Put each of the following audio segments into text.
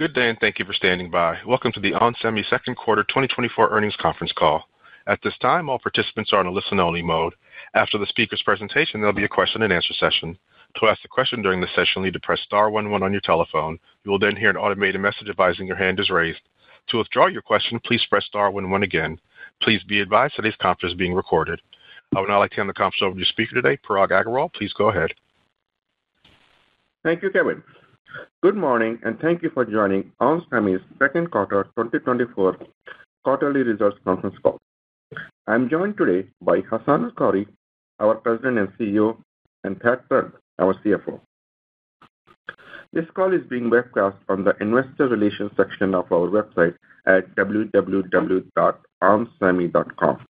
Good day and thank you for standing by. Welcome to the Onsemi second quarter 2024 earnings conference call. At this time, all participants are in a listen-only mode. After the speaker's presentation, there'll be a question-and-answer session. To ask a question during the session, you'll need to press star 11 on your telephone. You will then hear an automated message advising your hand is raised. To withdraw your question, please press star 11 again. Please be advised today's conference is being recorded. I would now like to hand the conference over to your speaker today, Parag Agarwal. Please go ahead. Thank you, Kevin. Good morning, and thank you for joining Onsemi's second quarter 2024 quarterly results conference call. I'm joined today by Hassane El-Khoury, our President and CEO, and Thad Trent, our CFO. This call is being webcast on the Investor Relations section of our website at www.onsemi.com.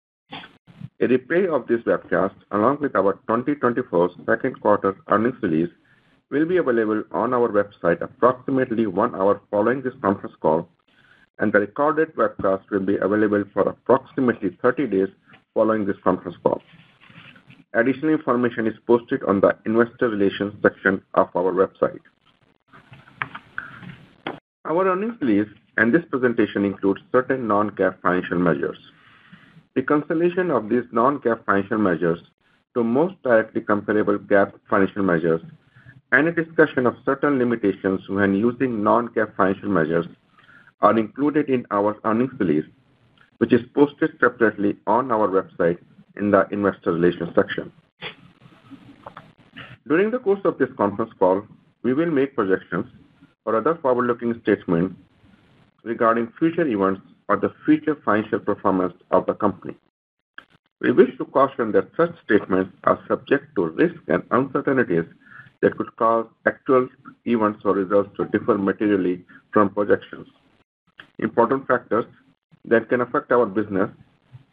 A replay of this webcast, along with our 2024 second quarter earnings release, will be available on our website approximately 1 hour following this conference call, and the recorded webcast will be available for approximately 30 days following this conference call. Additional information is posted on the Investor Relations section of our website. Our earnings release and this presentation includes certain non-GAAP financial measures. Reconciliation of these non-GAAP financial measures to most directly comparable GAAP financial measures and a discussion of certain limitations when using non-GAAP financial measures are included in our earnings release, which is posted separately on our website in the Investor Relations section. During the course of this conference call, we will make projections or other forward-looking statements regarding future events or the future financial performance of the company. We wish to caution that such statements are subject to risks and uncertainties that could cause actual events or results to differ materially from projections. Important factors that can affect our business,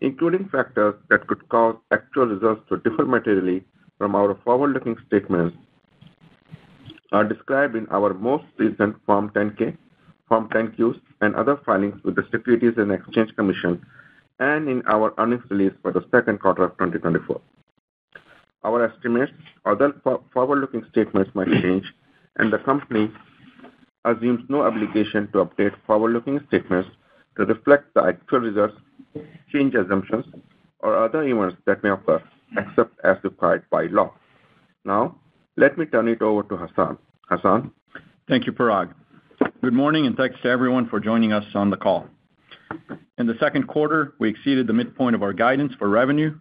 including factors that could cause actual results to differ materially from our forward-looking statements, are described in our most recent Form 10-K, Form 10-Qs, and other filings with the Securities and Exchange Commission, and in our earnings release for the second quarter of 2024. Our estimates or other forward-looking statements might change, and the company assumes no obligation to update forward-looking statements to reflect the actual results, change assumptions, or other events that may occur, except as required by law. Now, let me turn it over to Hassane. Hassane? Thank you, Parag. Good morning, and thanks to everyone for joining us on the call. In the second quarter, we exceeded the midpoint of our guidance for revenue,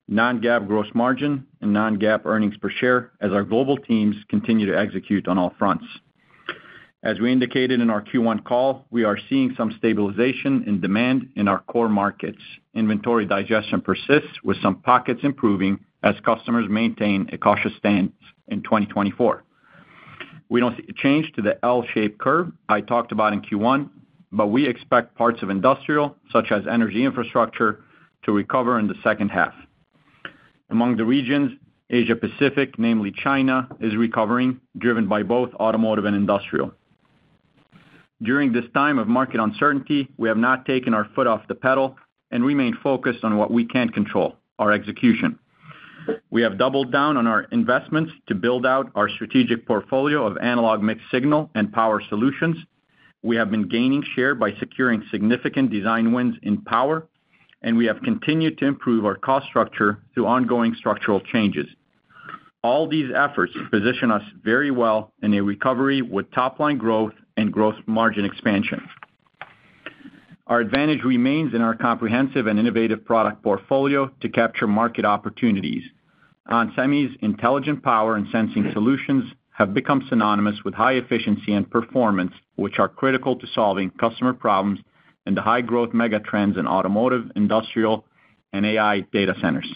non-GAAP gross margin, and non-GAAP earnings per share as our global teams continue to execute on all fronts. As we indicated in our Q1 call, we are seeing some stabilization in demand in our core markets. Inventory digestion persists, with some pockets improving as customers maintain a cautious stance in 2024. We don't see a change to the L-shaped curve I talked about in Q1, but we expect parts of industrial, such as energy infrastructure, to recover in the second half. Among the regions, Asia-Pacific, namely China, is recovering, driven by both automotive and industrial. During this time of market uncertainty, we have not taken our foot off the pedal and remain focused on what we can control, our execution. We have doubled down on our investments to build out our strategic portfolio of analog mixed signal and power solutions. We have been gaining share by securing significant design wins in power, and we have continued to improve our cost structure through ongoing structural changes. All these efforts position us very well in a recovery with top-line growth and gross margin expansion. Our advantage remains in our comprehensive and innovative product portfolio to capture market opportunities. Onsemi's intelligent power and sensing solutions have become synonymous with high efficiency and performance, which are critical to solving customer problems and the high-growth megatrends in automotive, industrial, and AI data centers.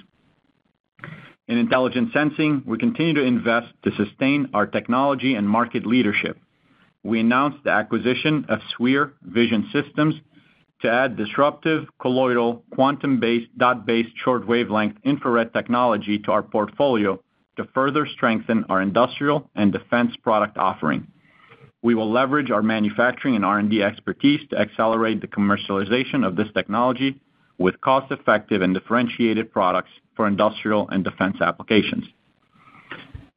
In intelligent sensing, we continue to invest to sustain our technology and market leadership. We announced the acquisition of Sphere Vision Systems to add disruptive, colloidal, quantum-based, dot-based short-wavelength infrared technology to our portfolio to further strengthen our industrial and defense product offering. We will leverage our manufacturing and R&D expertise to accelerate the commercialization of this technology with cost-effective and differentiated products for industrial and defense applications.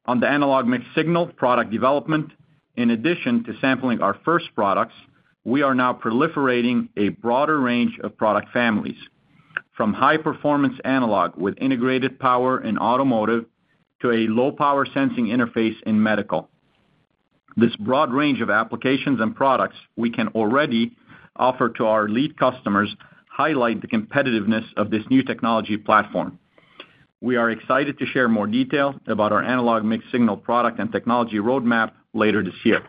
On the analog mixed signal product development, In addition to sampling our first products, we are now proliferating a broader range of product families, from high-performance analog with integrated power in automotive to a low-power sensing interface in medical. This broad range of applications and products we can already offer to our lead customers highlight the competitiveness of this new technology platform. We are excited to share more details about our analog mixed signal product and technology roadmap later this year.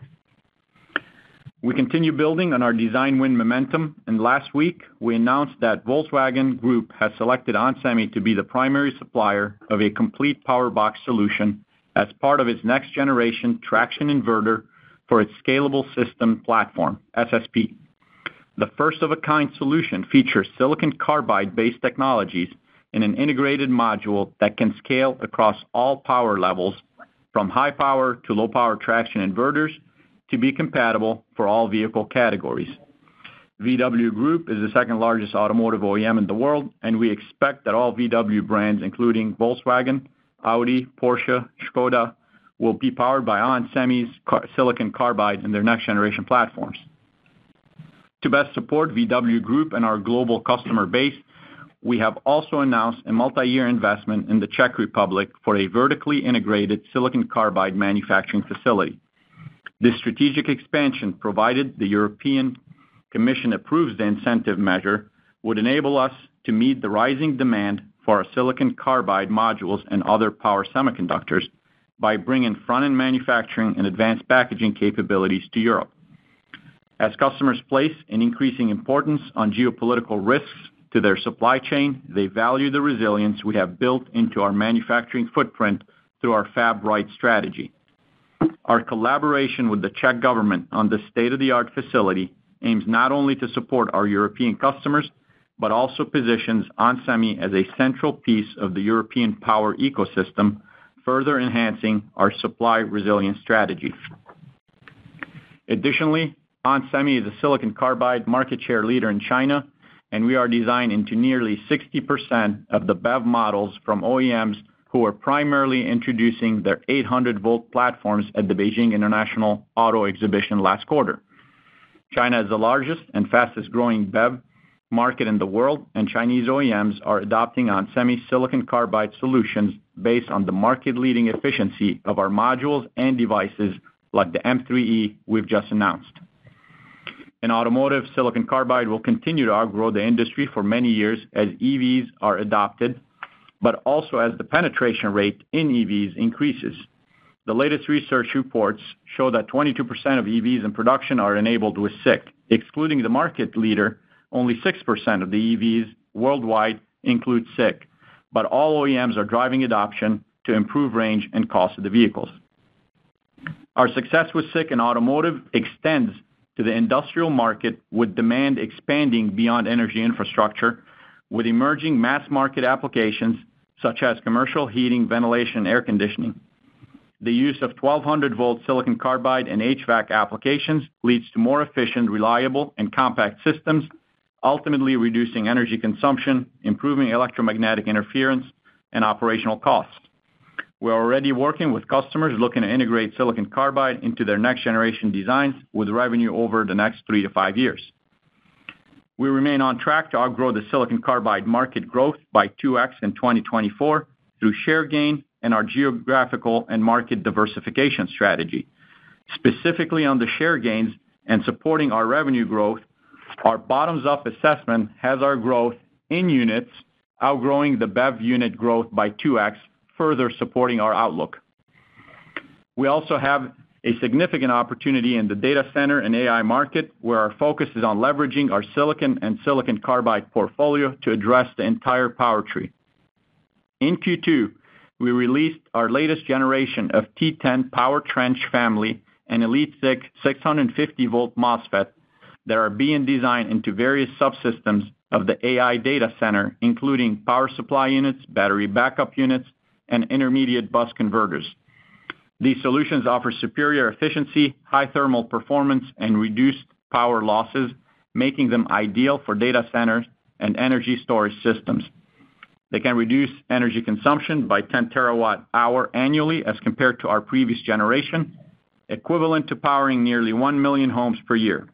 We continue building on our design win momentum, and last week we announced that Volkswagen Group has selected Onsemi to be the primary supplier of a complete power box solution as part of its next generation traction inverter for its scalable system platform, SSP. The first of a kind solution features silicon carbide based technologies in an integrated module that can scale across all power levels, from high power to low power traction inverters, to be compatible for all vehicle categories. VW Group is the second largest automotive OEM in the world, and we expect that all VW brands, including Volkswagen, Audi, Porsche, Skoda, will be powered by Onsemi's silicon carbide in their next generation platforms. To best support VW Group and our global customer base, we have also announced a multi-year investment in the Czech Republic for a vertically integrated silicon carbide manufacturing facility. This strategic expansion, provided the European Commission approves the incentive measure, would enable us to meet the rising demand for our silicon carbide modules and other power semiconductors by bringing front-end manufacturing and advanced packaging capabilities to Europe. As customers place an increasing importance on geopolitical risks to their supply chain, they value the resilience we have built into our manufacturing footprint through our Fab Right strategy. Our collaboration with the Czech government on this state-of-the-art facility aims not only to support our European customers, but also positions Onsemi as a central piece of the European power ecosystem, further enhancing our supply resilience strategy. Additionally, Onsemi is a silicon carbide market share leader in China, and we are designed into nearly 60% of the BEV models from OEMs who are primarily introducing their 800-volt platforms at the Beijing International Auto Exhibition last quarter. China is the largest and fastest growing BEV market in the world, and Chinese OEMs are adopting Onsemi silicon carbide solutions based on the market-leading efficiency of our modules and devices like the M3E we've just announced. In automotive, silicon carbide will continue to outgrow the industry for many years as EVs are adopted, but also as the penetration rate in EVs increases. The latest research reports show that 22% of EVs in production are enabled with SiC. Excluding the market leader, only 6% of the EVs worldwide include SiC, but all OEMs are driving adoption to improve range and cost of the vehicles. Our success with SiC in automotive extends to the industrial market, with demand expanding beyond energy infrastructure, with emerging mass market applications such as commercial heating, ventilation, and air conditioning. The use of 1200-volt silicon carbide in HVAC applications leads to more efficient, reliable, and compact systems, ultimately reducing energy consumption, improving electromagnetic interference, and operational costs. We're already working with customers looking to integrate silicon carbide into their next generation designs with revenue over the next 3 to 5 years. We remain on track to outgrow the silicon carbide market growth by 2x in 2024 through share gain and our geographical and market diversification strategy. Specifically on the share gains and supporting our revenue growth, our bottoms-up assessment has our growth in units outgrowing the BEV unit growth by 2x, further supporting our outlook. We also have a significant opportunity in the data center and AI market, where our focus is on leveraging our silicon and silicon carbide portfolio to address the entire power tree. In Q2, we released our latest generation of T10 Power Trench family and Elite 6 650-volt MOSFET that are being designed into various subsystems of the AI data center, including power supply units, battery backup units, and intermediate bus converters. These solutions offer superior efficiency, high thermal performance, and reduced power losses, making them ideal for data centers and energy storage systems. They can reduce energy consumption by 10 terawatt-hour annually as compared to our previous generation, equivalent to powering nearly 1 million homes per year.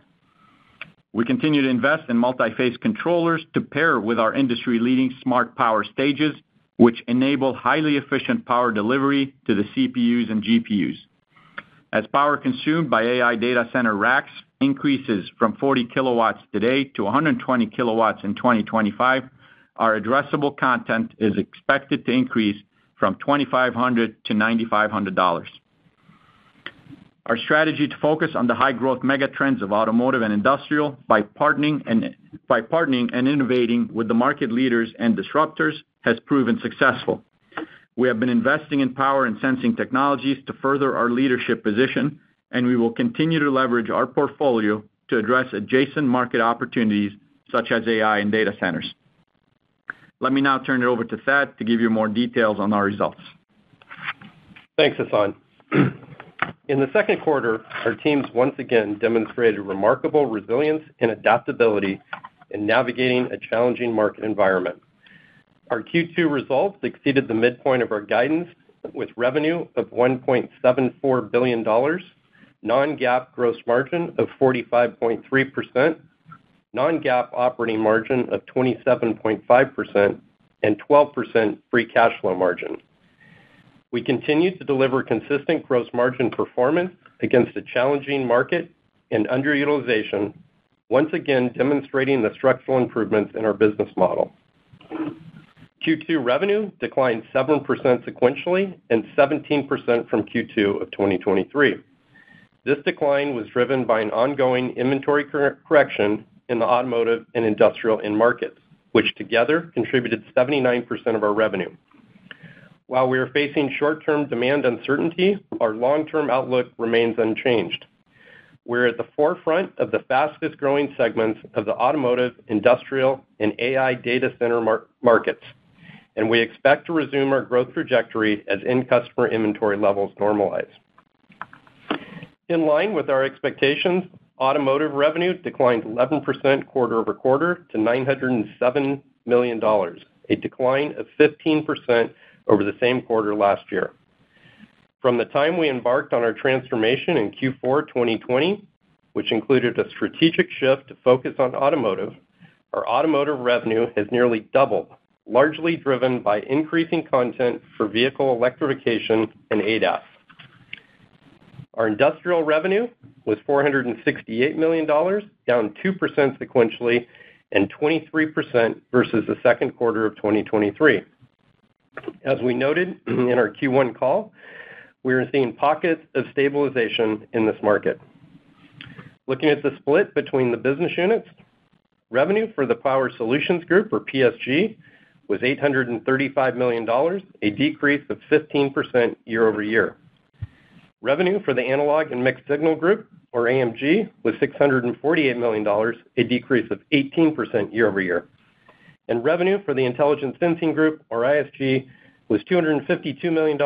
We continue to invest in multi-phase controllers to pair with our industry-leading smart power stages, which enable highly efficient power delivery to the CPUs and GPUs. As power consumed by AI data center racks increases from 40 kilowatts today to 120 kilowatts in 2025, our addressable content is expected to increase from $2,500 to $9,500. Our strategy to focus on the high-growth megatrends of automotive and industrial by partnering and innovating with the market leaders and disruptors has proven successful. We have been investing in power and sensing technologies to further our leadership position, and we will continue to leverage our portfolio to address adjacent market opportunities such as AI and data centers. Let me now turn it over to Thad to give you more details on our results. Thanks, Hassan. In the second quarter, our teams once again demonstrated remarkable resilience and adaptability in navigating a challenging market environment. Our Q2 results exceeded the midpoint of our guidance with revenue of $1.74 billion, non-GAAP gross margin of 45.3%, non-GAAP operating margin of 27.5%, and 12% free cash flow margin. We continue to deliver consistent gross margin performance against a challenging market and underutilization, once again demonstrating the structural improvements in our business model. Q2 revenue declined 7% sequentially and 17% from Q2 of 2023. This decline was driven by an ongoing inventory correction in the automotive and industrial end markets, which together contributed 79% of our revenue. While we are facing short-term demand uncertainty, our long-term outlook remains unchanged. We're at the forefront of the fastest-growing segments of the automotive, industrial, and AI data center markets, and we expect to resume our growth trajectory as end customer inventory levels normalize. In line with our expectations, automotive revenue declined 11% quarter over quarter to $907 million, a decline of 15% over the same quarter last year. From the time we embarked on our transformation in Q4 2020, which included a strategic shift to focus on automotive, our automotive revenue has nearly doubled, largely driven by increasing content for vehicle electrification and ADAS. Our industrial revenue was $468 million, down 2% sequentially and 23% versus the second quarter of 2023. As we noted in our Q1 call, we are seeing pockets of stabilization in this market. Looking at the split between the business units, revenue for the Power Solutions Group, or PSG, was $835 million, a decrease of 15% year over year. Revenue for the Analog and Mixed Signal Group, or AMG, was $648 million, a decrease of 18% year over year. And revenue for the Intelligent Sensing Group, or ISG, was $252 million,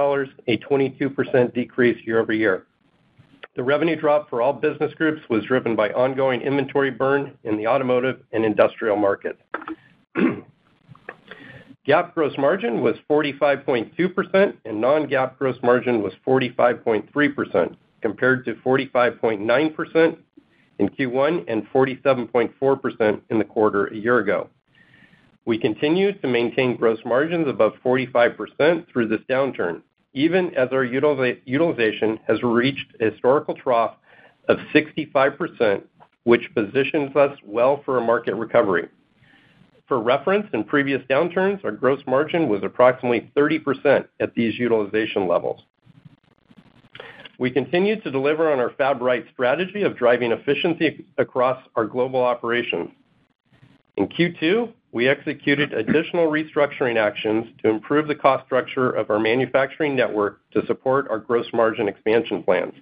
a 22% decrease year over year. The revenue drop for all business groups was driven by ongoing inventory burn in the automotive and industrial markets. GAAP gross margin was 45.2%, and non-GAAP gross margin was 45.3%, compared to 45.9% in Q1 and 47.4% in the quarter a year ago. We continue to maintain gross margins above 45% through this downturn, even as our utilization has reached a historical trough of 65%, which positions us well for a market recovery. For reference, in previous downturns, our gross margin was approximately 30% at these utilization levels. We continue to deliver on our Fab Right strategy of driving efficiency across our global operations. In Q2, we executed additional restructuring actions to improve the cost structure of our manufacturing network to support our gross margin expansion plans.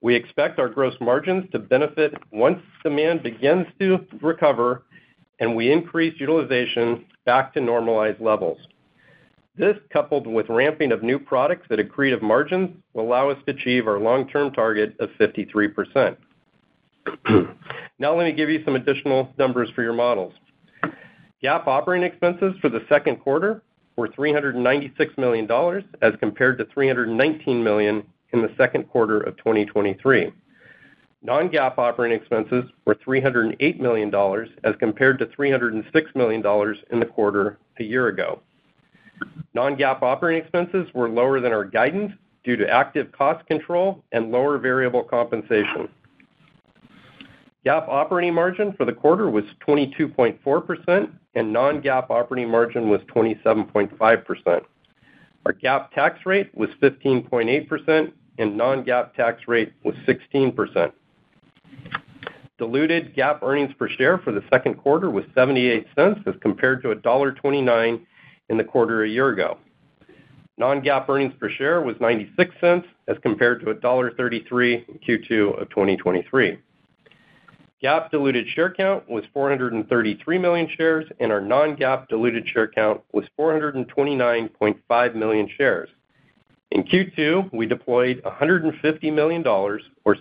We expect our gross margins to benefit once demand begins to recover and we increase utilization back to normalized levels. This, coupled with ramping of new products at accretive margins, will allow us to achieve our long-term target of 53%. Now let me give you some additional numbers for your models. GAAP operating expenses for the second quarter were $396 million as compared to $319 million in the second quarter of 2023. Non-GAAP operating expenses were $308 million as compared to $306 million in the quarter a year ago. Non-GAAP operating expenses were lower than our guidance due to active cost control and lower variable compensation. GAAP operating margin for the quarter was 22.4%, and non-GAAP operating margin was 27.5%. Our GAAP tax rate was 15.8%, and non-GAAP tax rate was 16%. Diluted GAAP earnings per share for the second quarter was 78 cents as compared to $1.29 in the quarter a year ago. Non-GAAP earnings per share was 96 cents as compared to $1.33 in Q2 of 2023. GAAP diluted share count was 433 million shares, and our non-GAAP diluted share count was 429.5 million shares. In Q2, we deployed $150 million, or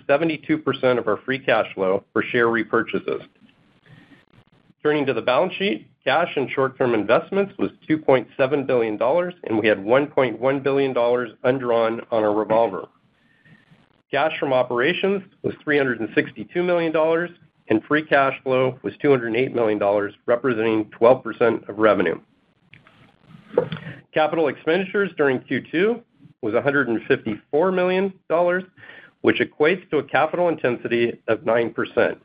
72% of our free cash flow, for share repurchases. Turning to the balance sheet, cash and short-term investments was $2.7 billion, and we had $1.1 billion undrawn on our revolver. Cash from operations was $362 million, and free cash flow was $208 million, representing 12% of revenue. Capital expenditures during Q2 was $154 million, which equates to a capital intensity of 9%.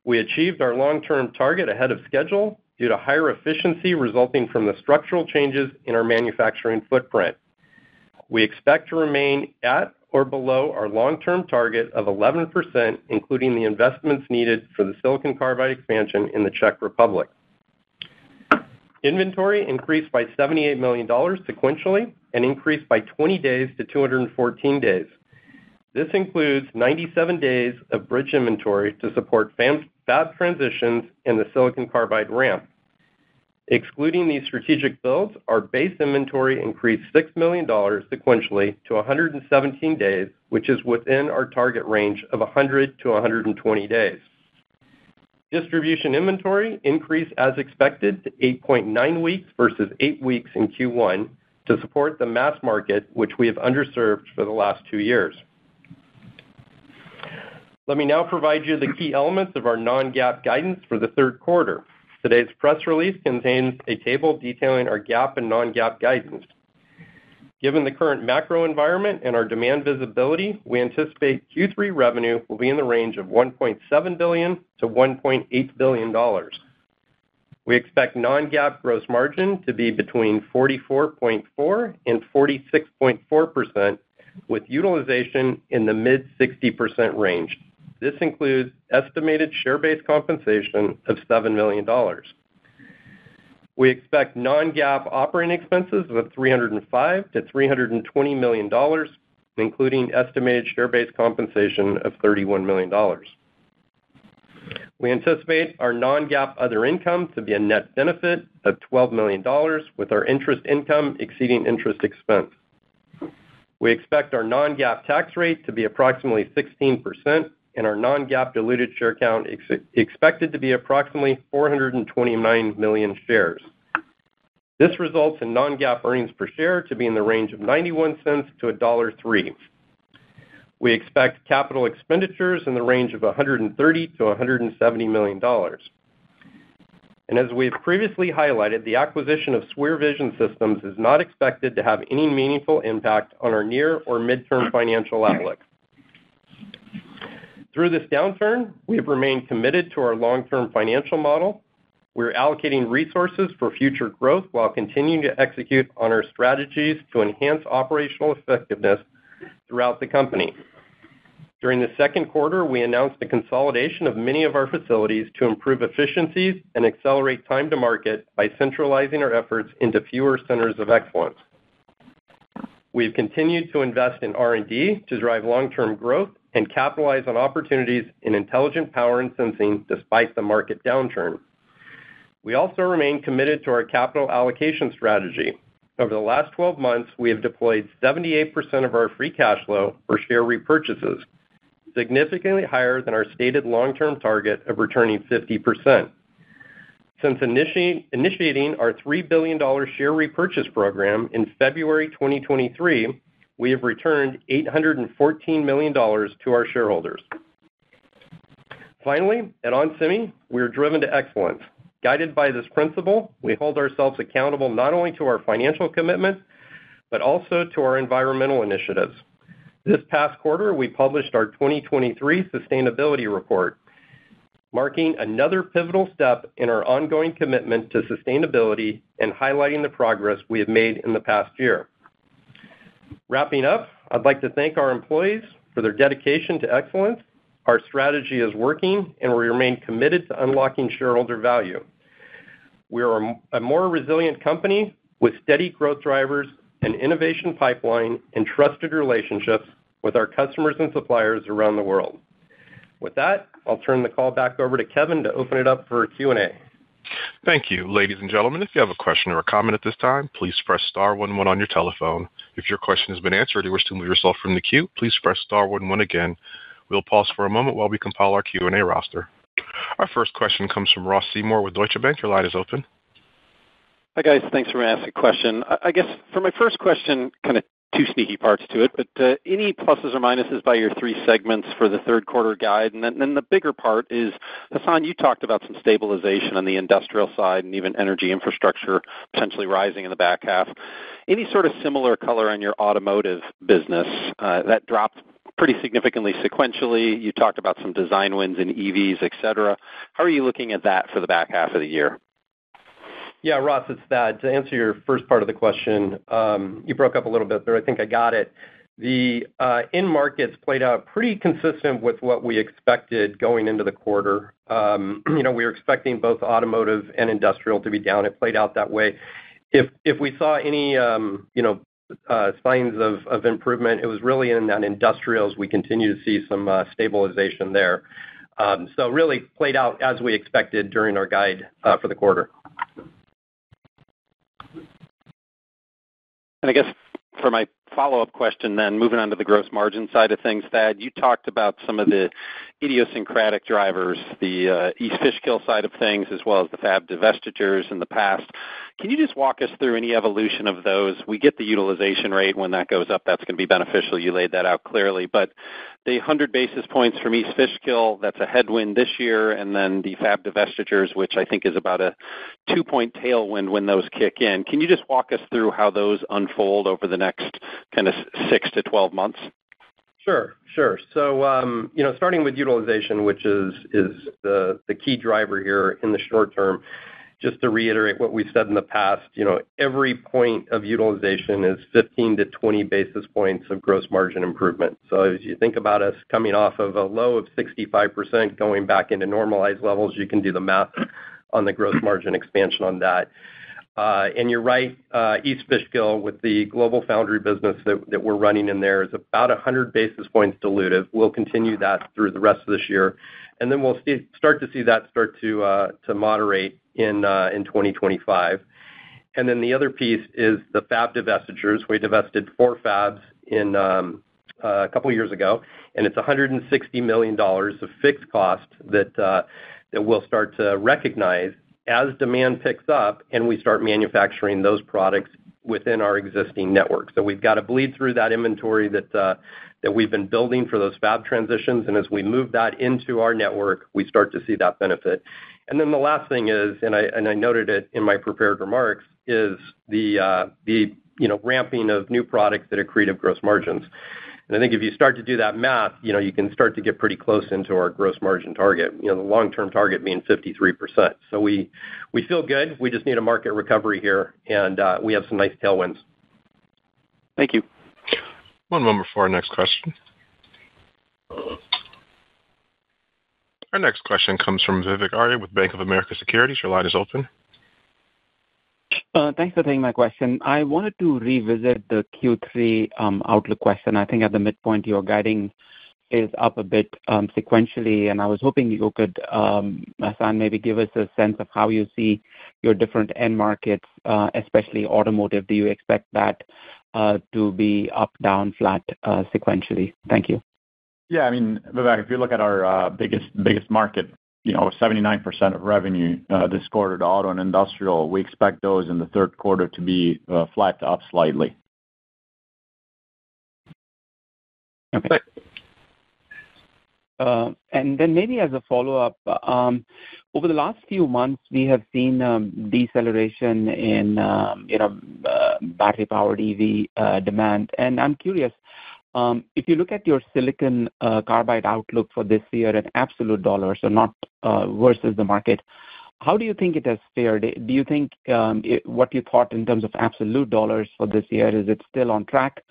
We achieved our long-term target ahead of schedule due to higher efficiency resulting from the structural changes in our manufacturing footprint. We expect to remain at or below our long-term target of 11%, including the investments needed for the silicon carbide expansion in the Czech Republic. Inventory increased by $78 million sequentially and increased by 20 days to 214 days. This includes 97 days of bridge inventory to support fab transitions and the silicon carbide ramp. Excluding these strategic builds, our base inventory increased $6 million sequentially to 117 days, which is within our target range of 100 to 120 days. Distribution inventory increased as expected to 8.9 weeks versus 8 weeks in Q1 to support the mass market, which we have underserved for the last 2 years. Let me now provide you the key elements of our non-GAAP guidance for the third quarter. Today's press release contains a table detailing our GAAP and non-GAAP guidance. Given the current macro environment and our demand visibility, we anticipate Q3 revenue will be in the range of $1.7 billion to $1.8 billion. We expect non-GAAP gross margin to be between 44.4% and 46.4%, with utilization in the mid-60% range. This includes estimated share-based compensation of $7 million. We expect non-GAAP operating expenses of $305 to $320 million, including estimated share-based compensation of $31 million. We anticipate our non-GAAP other income to be a net benefit of $12 million, with our interest income exceeding interest expense. We expect our non-GAAP tax rate to be approximately 16%, and our non-GAAP diluted share count expected to be approximately 429 million shares. This results in non-GAAP earnings per share to be in the range of 91 cents to $1.03. We expect capital expenditures in the range of $130 to $170 million. And as we have previously highlighted, the acquisition of SWIR Vision Systems is not expected to have any meaningful impact on our near or midterm financial outlook. Through this downturn, we have remained committed to our long-term financial model. We're allocating resources for future growth while continuing to execute on our strategies to enhance operational effectiveness throughout the company. During the second quarter, we announced a consolidation of many of our facilities to improve efficiencies and accelerate time to market by centralizing our efforts into fewer centers of excellence. We've continued to invest in R&D to drive long-term growth and capitalize on opportunities in intelligent power and sensing despite the market downturn. We also remain committed to our capital allocation strategy. Over the last 12 months, we have deployed 78% of our free cash flow for share repurchases, significantly higher than our stated long-term target of returning 50%. Since initiating our $3 billion share repurchase program in February 2023, we have returned $814 million to our shareholders. Finally, at Onsemi, we are driven to excellence. Guided by this principle, we hold ourselves accountable not only to our financial commitments, but also to our environmental initiatives. This past quarter, we published our 2023 sustainability report, marking another pivotal step in our ongoing commitment to sustainability and highlighting the progress we have made in the past year. Wrapping up, I'd like to thank our employees for their dedication to excellence. Our strategy is working, and we remain committed to unlocking shareholder value. We are a more resilient company with steady growth drivers, an innovation pipeline, and trusted relationships with our customers and suppliers around the world. With that, I'll turn the call back over to Kevin to open it up for Q&A. Thank you. Ladies and gentlemen, if you have a question or a comment at this time, please press star 11 on your telephone. If your question has been answered or you wish to move yourself from the queue, please press star 11 again. We'll pause for a moment while we compile our Q&A roster. Our first question comes from Ross Seymour with Deutsche Bank. Your line is open. Hi, guys. Thanks for asking a question. I guess for my first question, kind of two sneaky parts to it, but any pluses or minuses by your three segments for the third quarter guide? And then the bigger part is, Hassan, you talked about some stabilization on the industrial side and even energy infrastructure potentially rising in the back half. Any sort of similar color on your automotive business that dropped pretty significantly sequentially? You talked about some design wins in EVs, et cetera. How are you looking at that for the back half of the year? Yeah, Ross, it's Thad. To answer your first part of the question, you broke up a little bit, but I think I got it. The end markets played out pretty consistent with what we expected going into the quarter. We were expecting both automotive and industrial to be down. It played out that way. If we saw any signs of improvement, it was really in that industrials. We continue to see some stabilization there. So really played out as we expected during our guide for the quarter. And I guess for my follow-up question then, moving on to the gross margin side of things, Thad, you talked about some of the idiosyncratic drivers, the East Fishkill side of things, as well as the fab divestitures in the past. Can you just walk us through any evolution of those? We get the utilization rate. When that goes up, that's going to be beneficial. You laid that out clearly. But the 100 basis points from East Fishkill, that's a headwind this year, and then the fab divestitures, which I think is about a 2-point tailwind when those kick in. Can you just walk us through how those unfold over the next kind of 6 to 12 months? Sure. So, starting with utilization, which is the key driver here in the short term, just to reiterate what we've said in the past, every point of utilization is 15 to 20 basis points of gross margin improvement. So as you think about us coming off of a low of 65% going back into normalized levels, you can do the math on the gross margin expansion on that. And you're right, East Fishkill with the global foundry business that we're running in there is about 100 basis points dilutive. We'll continue that through the rest of this year. And then we'll start to see that start to moderate in 2025. And then the other piece is the fab divestitures. We divested 4 fabs in a couple of years ago, and it's $160 million of fixed cost that we'll start to recognize as demand picks up and we start manufacturing those products within our existing network. So we've got to bleed through that inventory that we've been building for those fab transitions, and as we move that into our network, we start to see that benefit. And then the last thing is, and I noted it in my prepared remarks, is the ramping of new products that accretive gross margins. And I think if you start to do that math, you can start to get pretty close into our gross margin target, the long-term target being 53%. So we feel good. We just need a market recovery here, and we have some nice tailwinds. Thank you. One moment for our next question. Our next question comes from Vivek Arya with Bank of America Securities. Your line is open. Thanks for taking my question. I wanted to revisit the Q3 outlook question. I think at the midpoint, your guiding is up a bit sequentially, and I was hoping you could, Hassan, maybe give us a sense of how you see your different end markets, especially automotive. Do you expect that to be up, down, flat sequentially? Thank you. Yeah, I mean, Vivek, if you look at our biggest market, 79% of revenue this quarter to auto and industrial, we expect those in the third quarter to be flat to up slightly. Okay. And then maybe as a follow-up, over the last few months, we have seen deceleration in battery-powered EV demand. And I'm curious, if you look at your silicon carbide outlook for this year in absolute dollars, so not versus the market, how do you think it has fared? Do you think what you thought in terms of absolute dollars for this year, is it still on track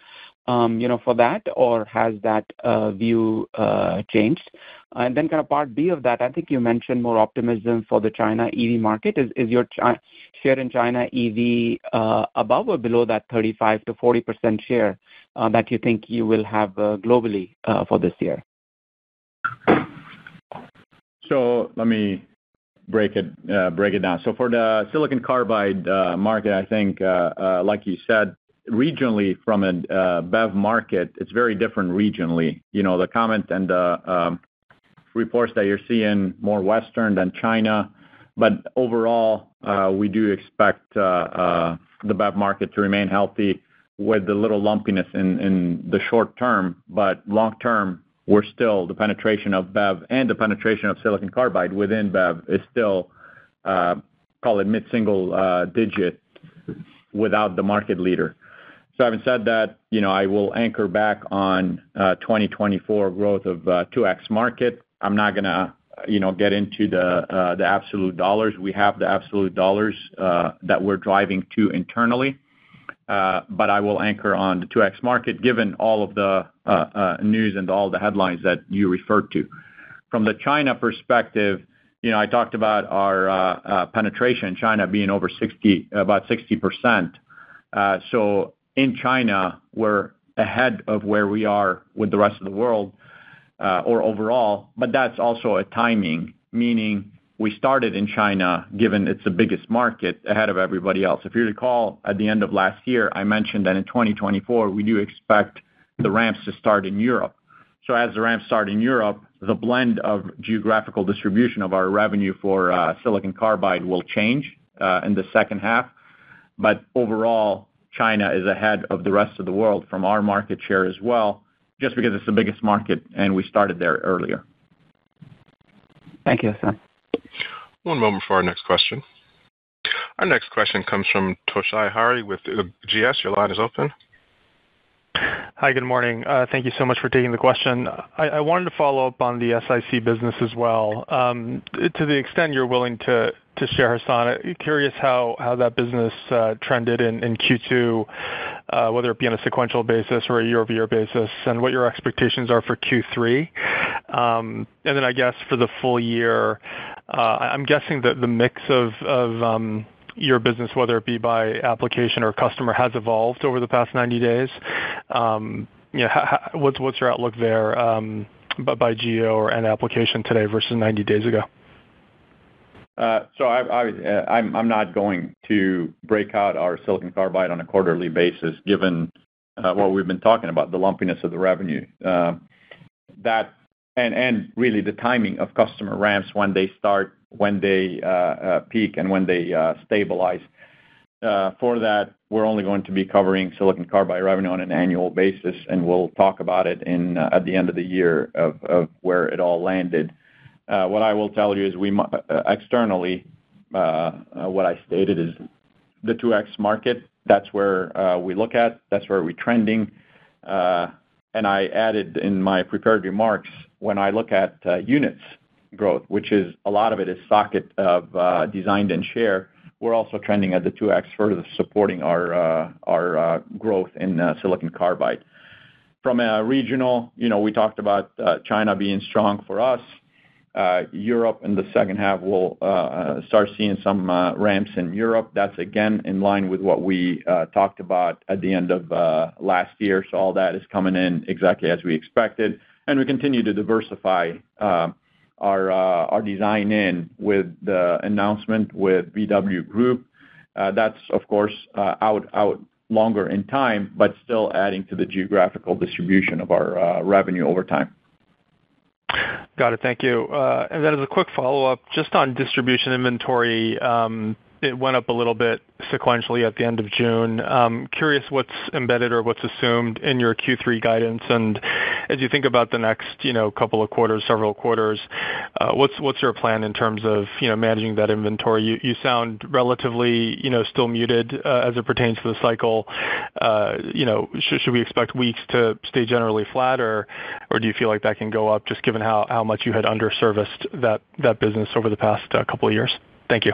for that, or has that view changed? And then kind of part B of that, I think you mentioned more optimism for the China EV market. Is your share in China EV above or below that 35 to 40% share that you think you will have globally for this year? So let me break it down. So for the silicon carbide market, I think, like you said, regionally from a BEV market, it's very different regionally. The comment and the reports that you're seeing more Western than China, but overall, we do expect the BEV market to remain healthy with the little lumpiness in the short term, but long term, we're still, the penetration of BEV and the penetration of silicon carbide within BEV is still, call it mid-single digit without the market leader. So having said that, I will anchor back on 2024 growth of 2x market. I'm not going to, get into the absolute dollars. We have the absolute dollars that we're driving to internally, but I will anchor on the 2x market given all of the news and all the headlines that you referred to. From the China perspective, I talked about our penetration in China being over about 60%. So in China, we're ahead of where we are with the rest of the world or overall, but that's also a timing, meaning we started in China, given it's the biggest market, ahead of everybody else. If you recall, at the end of last year, I mentioned that in 2024, we do expect the ramps to start in Europe. So as the ramps start in Europe, the blend of geographical distribution of our revenue for silicon carbide will change in the second half. But overall, China is ahead of the rest of the world from our market share as well, just because it's the biggest market and we started there earlier. Thank you, Hassan. One moment for our next question. Our next question comes from Toshiya Hari with GS. Your line is open. Hi, good morning. Thank you so much for taking the question. I wanted to follow up on the SiC business as well. To the extent you're willing to share, Hassan, curious how that business trended in Q2, whether it be on a sequential basis or a year-over-year basis, and what your expectations are for Q3. And then I guess for the full year, I'm guessing that the mix of your business, whether it be by application or customer, has evolved over the past 90 days. What's your outlook there by geo or end application today versus 90 days ago? So I'm not going to break out our silicon carbide on a quarterly basis, given what we've been talking about, the lumpiness of the revenue. That and really the timing of customer ramps, when they start, when they peak, and when they stabilize. For that, we're only going to be covering silicon carbide revenue on an annual basis, and we'll talk about it at the end of the year of where it all landed. What I will tell you is externally, what I stated is the 2X market. That's where we look at. That's where we're trending. And I added in my prepared remarks, when I look at units growth, which is a lot of it is socket of designed and share, we're also trending at the 2X, further supporting our growth in silicon carbide. From a regional, we talked about China being strong for us. Europe in the second half will start seeing some ramps in Europe. That's again in line with what we talked about at the end of last year. So all that is coming in exactly as we expected, and we continue to diversify our design in with the announcement with VW Group. That's of course out longer in time, but still adding to the geographical distribution of our revenue over time. Got it. Thank you. And then as a quick follow-up, just on distribution inventory, it went up a little bit sequentially at the end of June. Curious what's embedded or what's assumed in your Q3 guidance. And as you think about the next, couple of quarters, several quarters, what's your plan in terms of, managing that inventory? You sound relatively, still muted as it pertains to the cycle. Should we expect weeks to stay generally flat, or do you feel like that can go up just given how much you had underserviced that business over the past couple of years? Thank you.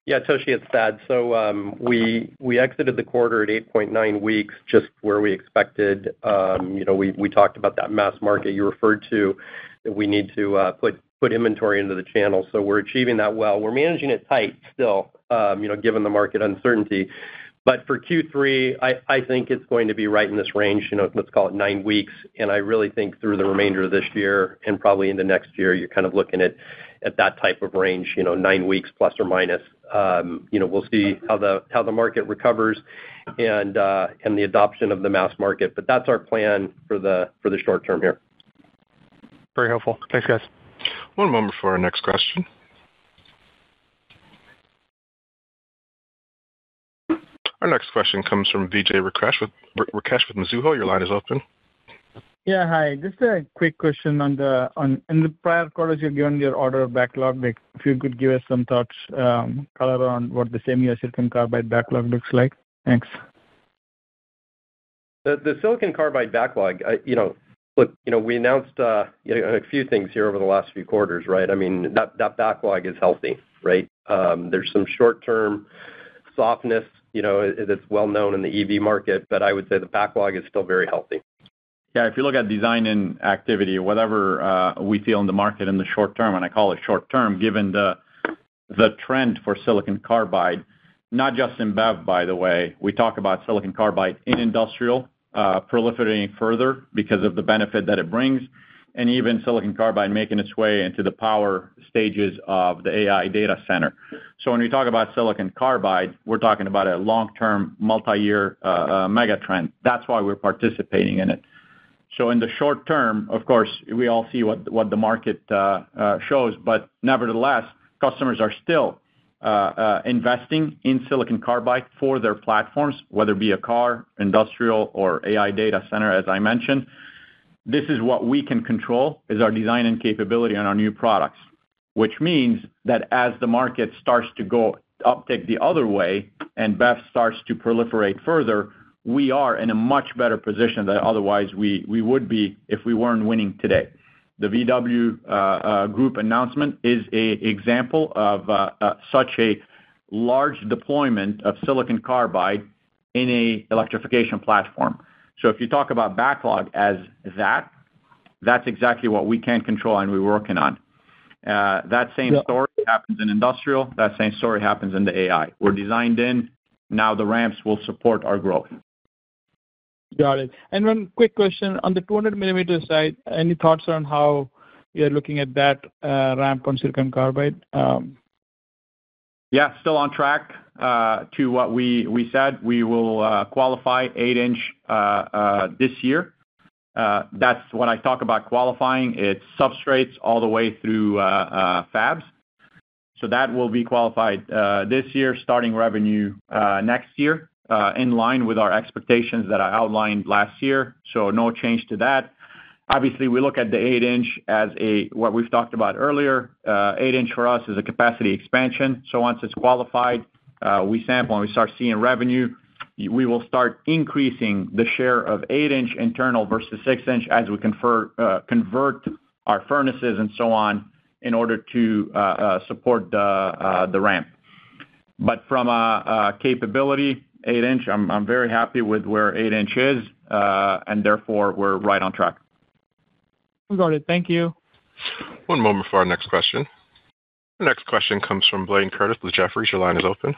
Yeah, Toshi, it's Thad. So we exited the quarter at 8.9 weeks, just where we expected. We talked about that mass market you referred to, that we need to put inventory into the channel. So we're achieving that well. We're managing it tight still, given the market uncertainty. But for Q3, I think it's going to be right in this range, let's call it 9 weeks. And I really think through the remainder of this year and probably into next year, you're kind of looking at that type of range, 9 weeks plus or minus. We'll see how the market recovers and the adoption of the mass market. But that's our plan for the short term here. Very helpful. Thanks, guys. One moment for our next question. Our next question comes from Vijay Rakesh with Mizuho. Your line is open. Yeah, hi. Just a quick question in the prior quarters, you've given your order backlog. If you could give us some thoughts, color on what the silicon carbide backlog looks like. Thanks. The silicon carbide backlog, look, we announced a few things here over the last few quarters, right? I mean, that backlog is healthy, right? There's some short-term softness, that's well known in the EV market, but I would say the backlog is still very healthy. Yeah, if you look at design-in activity, whatever we feel in the market in the short term, and I call it short term, given the trend for silicon carbide, not just in BEV, by the way. We talk about silicon carbide in industrial proliferating further because of the benefit that it brings, and even silicon carbide making its way into the power stages of the AI data center. So when we talk about silicon carbide, we're talking about a long-term, multi-year mega trend. That's why we're participating in it. So in the short term, of course, we all see what the market shows, but nevertheless, customers are still investing in silicon carbide for their platforms, whether it be a car, industrial, or AI data center, as I mentioned. This is what we can control, is our design and capability on our new products, which means that as the market starts to go uptick the other way and BEV starts to proliferate further, we are in a much better position than otherwise we would be if we weren't winning today. The VW Group announcement is an example of such a large deployment of silicon carbide in an electrification platform. So if you talk about backlog as that's exactly what we can control and we're working on. That same story happens in industrial. That same story happens in the AI. We're designed in. Now the ramps will support our growth. Got it. And one quick question on the 200 millimeter side, any thoughts on how you're looking at that ramp on silicon carbide? Yeah, still on track to what we said. We will qualify 8-inch this year. That's when I talk about qualifying. It's substrates all the way through fabs. So that will be qualified this year, starting revenue next year, in line with our expectations that I outlined last year. So no change to that. Obviously, we look at the 8-inch as what we've talked about earlier. 8-inch for us is a capacity expansion. So once it's qualified, we sample and we start seeing revenue. We will start increasing the share of 8-inch internal versus 6-inch as we convert our furnaces and so on in order to support the ramp. But from a capability, 8-inch, I'm very happy with where 8-inch is, and therefore we're right on track. Got it. Thank you. One moment for our next question. The next question comes from Blayne Curtis with Jefferies. Your line is open.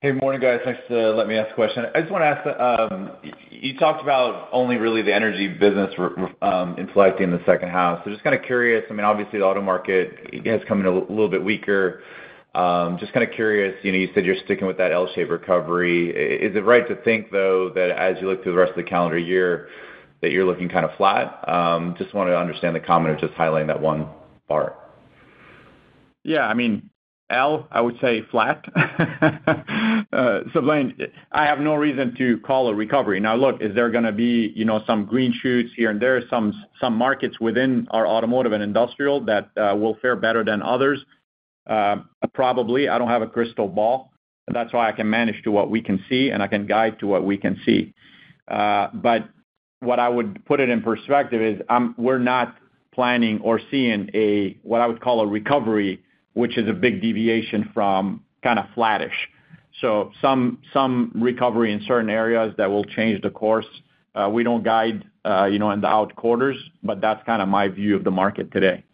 Hey, morning, guys. Thanks for letting me ask a question. I just want to ask, you talked about only really the energy business inflecting in the second half. So just kind of curious, I mean, obviously the auto market has come in a little bit weaker. Just kind of curious, you said you're sticking with that L-shaped recovery. Is it right to think, though, that as you look through the rest of the calendar year, that you're looking kind of flat? Just want to understand the comment of just highlighting that one part. Yeah, I mean, L, I would say flat. So Blaine, I have no reason to call a recovery. Now, look, is there going to be, some green shoots here and there, some markets within our automotive and industrial that will fare better than others? Probably. I don't have a crystal ball. That's why I can manage to what we can see, and I can guide to what we can see. But what I would put it in perspective is we're not planning or seeing what I would call a recovery, which is a big deviation from kind of flattish. So some recovery in certain areas that will change the course. We don't guide, in the out quarters, but that's kind of my view of the market today.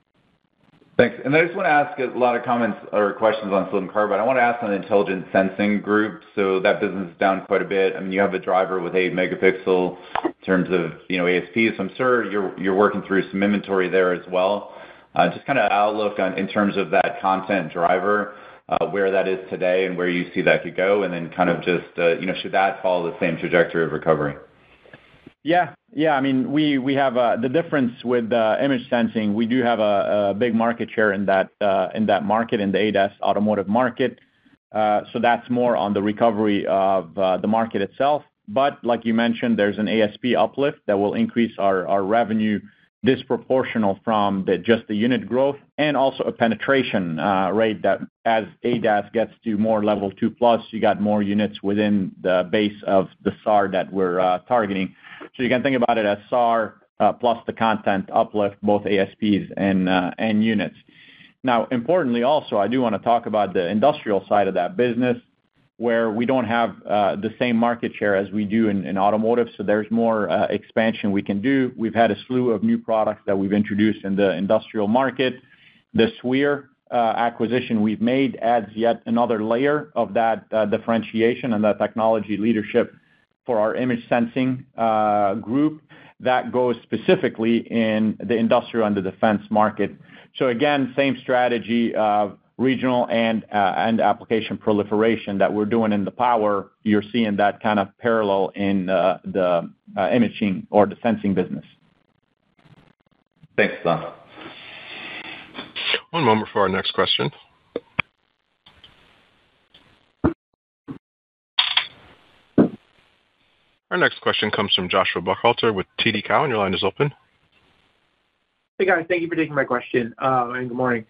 Thanks. And I just want to ask a lot of comments or questions on silicon carbide. I want to ask on the intelligent sensing group. So that business is down quite a bit. I mean, you have a driver with 8 megapixel in terms of, ASPs. So I'm sure you're working through some inventory there as well. Just kind of outlook in terms of that content driver, where that is today and where you see that could go, and then kind of just, should that follow the same trajectory of recovery? Yeah. I mean, we have the difference with image sensing. We do have a big market share in that market, in the ADAS automotive market. So that's more on the recovery of the market itself. But like you mentioned, there's an ASP uplift that will increase our revenue disproportional from just the unit growth, and also a penetration rate that as ADAS gets to more level 2+, you got more units within the base of the SAR that we're targeting. So you can think about it as SAR plus the content uplift, both ASPs and units. Now, importantly also, I do want to talk about the industrial side of that business, where we don't have the same market share as we do in automotive, so there's more expansion we can do. We've had a slew of new products that we've introduced in the industrial market. The SWIR acquisition we've made adds yet another layer of that differentiation and that technology leadership for our image sensing group that goes specifically in the industrial and the defense market. So again, same strategy of regional and application proliferation that we're doing in the power. You're seeing that kind of parallel in the imaging or the sensing business. Thanks, Hassane. One moment for our next question. Our next question comes from Joshua Buchalter with TD Cowen. Your line is open. Hey, guys. Thank you for taking my question, and good morning.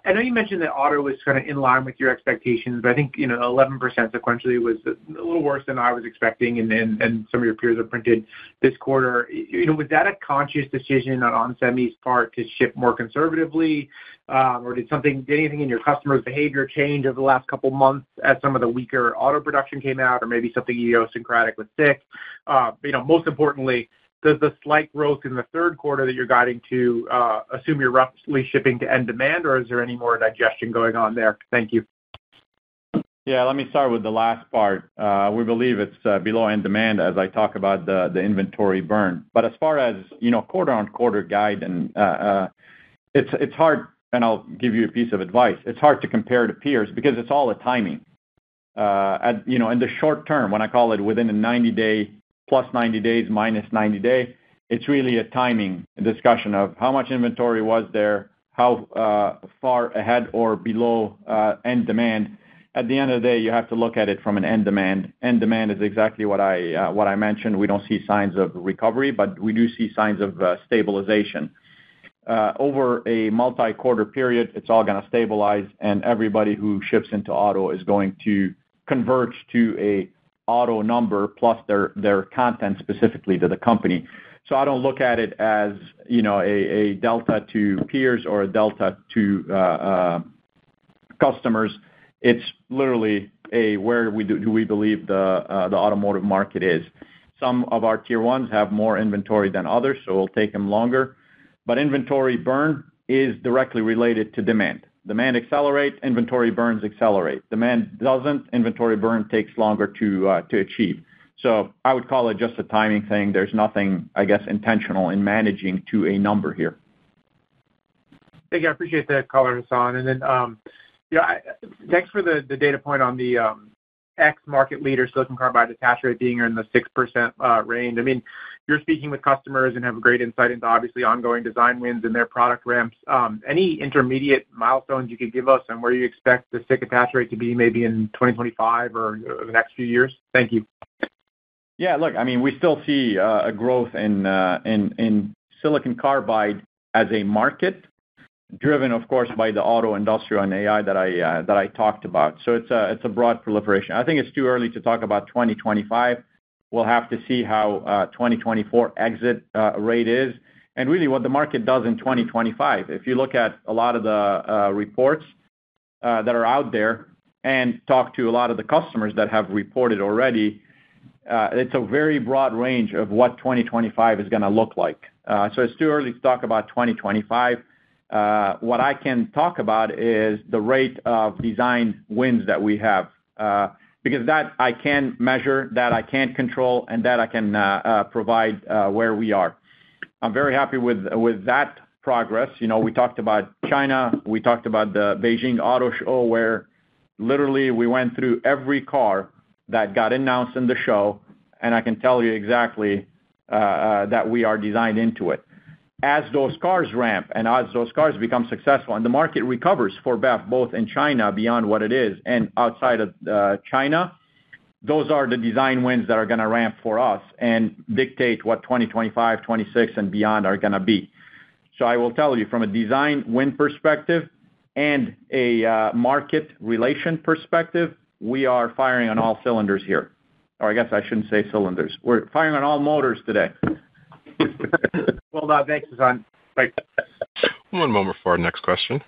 I know you mentioned that auto was kind of in line with your expectations, but I think 11% sequentially was a little worse than I was expecting, and some of your peers have printed this quarter. Was that a conscious decision on Onsemi's part to ship more conservatively, or did anything in your customers' behavior change over the last couple months as some of the weaker auto production came out, or maybe something idiosyncratic with SiC? Most importantly, does the slight growth in the third quarter that you're guiding to assume you're roughly shipping to end demand, or is there any more digestion going on there? Thank you. Yeah, let me start with the last part. We believe it's below end demand as I talk about the inventory burn. But as far as quarter-on-quarter guide, and it's hard, and I'll give you a piece of advice. It's hard to compare to peers because it's all a timing. In the short term, when I call it within a 90-day, plus 90 days, minus 90 day, it's really a timing discussion of how much inventory was there, how far ahead or below end demand. At the end of the day, you have to look at it from an end demand. End demand is exactly what I mentioned. We don't see signs of recovery, but we do see signs of stabilization. Over a multi-quarter period, it's all going to stabilize, and everybody who ships into auto is going to converge to a auto number plus their content specifically to the company. So I don't look at it as a delta to peers or a delta to customers. It's literally where do we believe the automotive market is. Some of our tier ones have more inventory than others, so it'll take them longer. But inventory burn is directly related to demand. Demand accelerate, inventory burns accelerate. Demand doesn't, inventory burn takes longer to achieve. So I would call it just a timing thing. There's nothing, I guess, intentional in managing to a number here. Thank you. I appreciate that color, Hassane. And then, thanks for the data point on the ex-market leader silicon carbide attach rate being in the 6% range. I mean, you're speaking with customers and have great insight into obviously ongoing design wins and their product ramps. Any intermediate milestones you could give us on where you expect the SiC attach rate to be maybe in 2025 or the next few years? Thank you. Yeah, look, I mean, we still see a growth in silicon carbide as a market, driven, of course, by the auto, industrial, and AI that I talked about. So it's a broad proliferation. I think it's too early to talk about 2025. We'll have to see how 2024 exit rate is, and really what the market does in 2025. If you look at a lot of the reports that are out there and talk to a lot of the customers that have reported already, it's a very broad range of what 2025 is going to look like. So it's too early to talk about 2025. What I can talk about is the rate of design wins that we have, because that I can measure, that I can control, and that I can provide where we are. I'm very happy with that progress. You know, we talked about China, we talked about the Beijing Auto Show, where literally we went through every car that got announced in the show, and I can tell you exactly that we are designed into it. As those cars ramp and as those cars become successful and the market recovers for BEV, both in China beyond what it is and outside of China, those are the design wins that are going to ramp for us and dictate what 2025, 26, and beyond are going to be. So I will tell you, from a design win perspective and a market relation perspective, we are firing on all cylinders here. Or I guess I shouldn't say cylinders. We're firing on all motors today. Well done. Thanks, Hassane. Bye. One moment for our next question.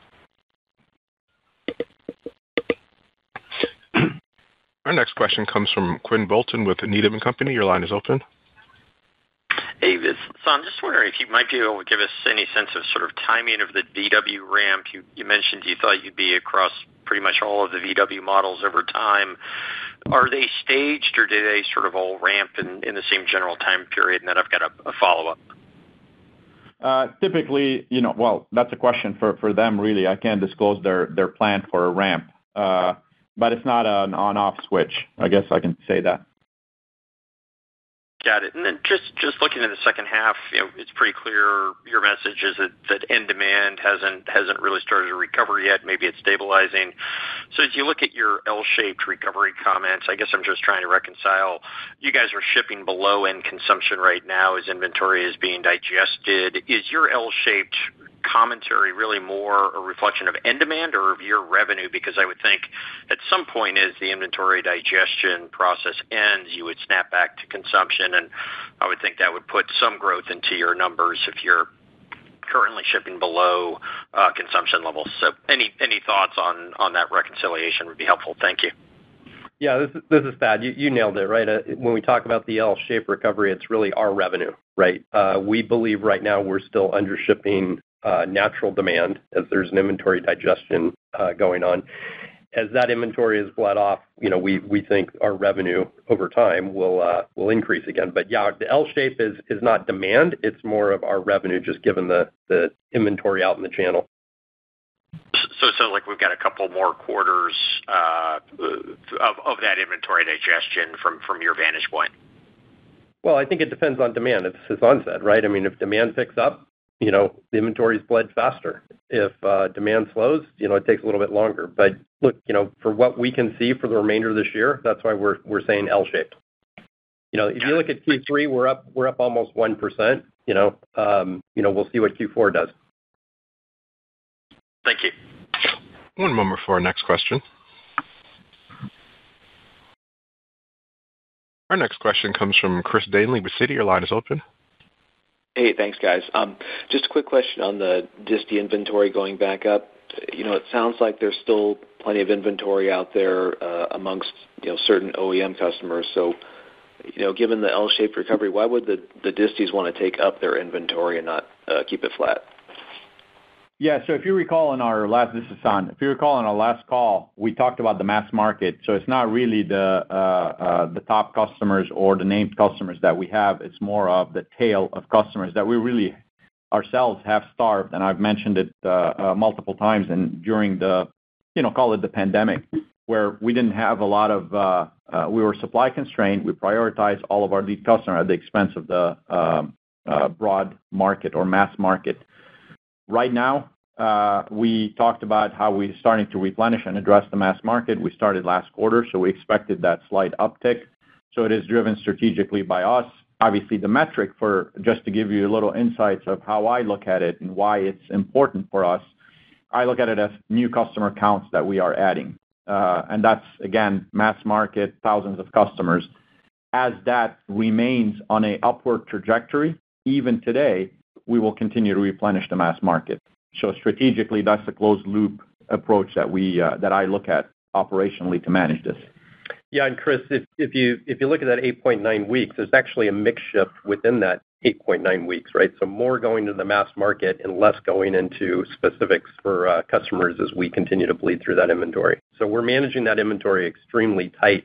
Our next question comes from Quinn Bolton with Needham & Company. Your line is open. Hey, Hassane, just wondering if you might be able to give us any sense of sort of timing of the VW ramp. You mentioned you thought you'd be across pretty much all of the VW models over time. Are they staged, or do they sort of all ramp in the same general time period? And then I've got a follow-up. Typically, you know, well, that's a question for them, really. I can't disclose their plan for a ramp, but it's not an on-off switch. I guess I can say that. Got it. And then just looking at the second half, you know, it's pretty clear your message is that end demand hasn't really started to recover yet. Maybe it's stabilizing. So as you look at your L-shaped recovery comments, I guess I'm just trying to reconcile. You guys are shipping below end consumption right now as inventory is being digested. Is your L-shaped commentary really more a reflection of end demand or of your revenue? Because I would think at some point as the inventory digestion process ends, you would snap back to consumption, and I would think that would put some growth into your numbers if you're currently shipping below consumption levels. So any thoughts on that reconciliation would be helpful. Thank you. Yeah, this is Thad. You nailed it, right? When we talk about the L-shaped recovery, it's really our revenue, right? We believe right now we're still under shipping natural demand as there's an inventory digestion going on. As that inventory is bled off, you know, we think our revenue over time will increase again. But yeah, the L shape is not demand; it's more of our revenue, just given the inventory out in the channel. So it sounds like we've got a couple more quarters of that inventory digestion from your vantage point. Well, I think it depends on demand, as Hassane said, right? I mean, if demand picks up, you know, the inventory's bled faster. If demand slows, you know, it takes a little bit longer. But look, you know, for what we can see for the remainder of this year, that's why we're saying L-shaped. You know, if you look at Q3, we're up almost 1%. You know, we'll see what Q4 does. Thank you. One moment for our next question. Our next question comes from Chris Danely with Citi. Your line is open. Hey, thanks, guys. Just a quick question on the disti inventory going back up. You know, it sounds like there's still plenty of inventory out there amongst, you know, certain OEM customers. So, you know, given the L-shaped recovery, why would the distis want to take up their inventory and not keep it flat? Yeah, so if you recall this is Hassane. If you recall in our last call, we talked about the mass market. So it's not really the top customers or the named customers that we have. It's more of the tail of customers that we really ourselves have starved. And I've mentioned it multiple times and during the, you know, call it the pandemic. where we didn't have a lot of, we were supply constrained. We prioritized all of our lead customer at the expense of the broad market or mass market. Right now, we talked about how we're starting to replenish and address the mass market. We started last quarter, so we expected that slight uptick. So it is driven strategically by us. Obviously, the metric for, just to give you a little insights of how I look at it and why it's important for us, I look at it as new customer counts that we are adding. And that's, again, mass market, thousands of customers. As that remains on an upward trajectory, even today, we will continue to replenish the mass market. So strategically, that's the closed loop approach that I look at operationally to manage this. Yeah, and Chris, if you look at that 8.9 weeks, there's actually a mix shift within that 8.9 weeks, right? So more going to the mass market and less going into specifics for customers as we continue to bleed through that inventory. So we're managing that inventory extremely tight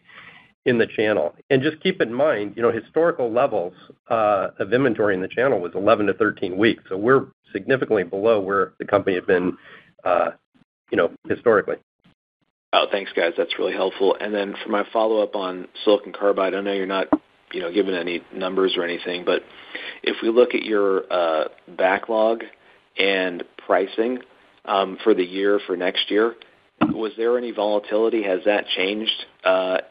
in the channel. And just keep in mind, historical levels of inventory in the channel was 11 to 13 weeks. So we're significantly below where the company had been, historically. Oh, thanks, guys. That's really helpful. And then for my follow-up on silicon carbide, I know you're not, giving any numbers or anything, but if we look at your backlog and pricing for the year, for next year, was there any volatility? Has that changed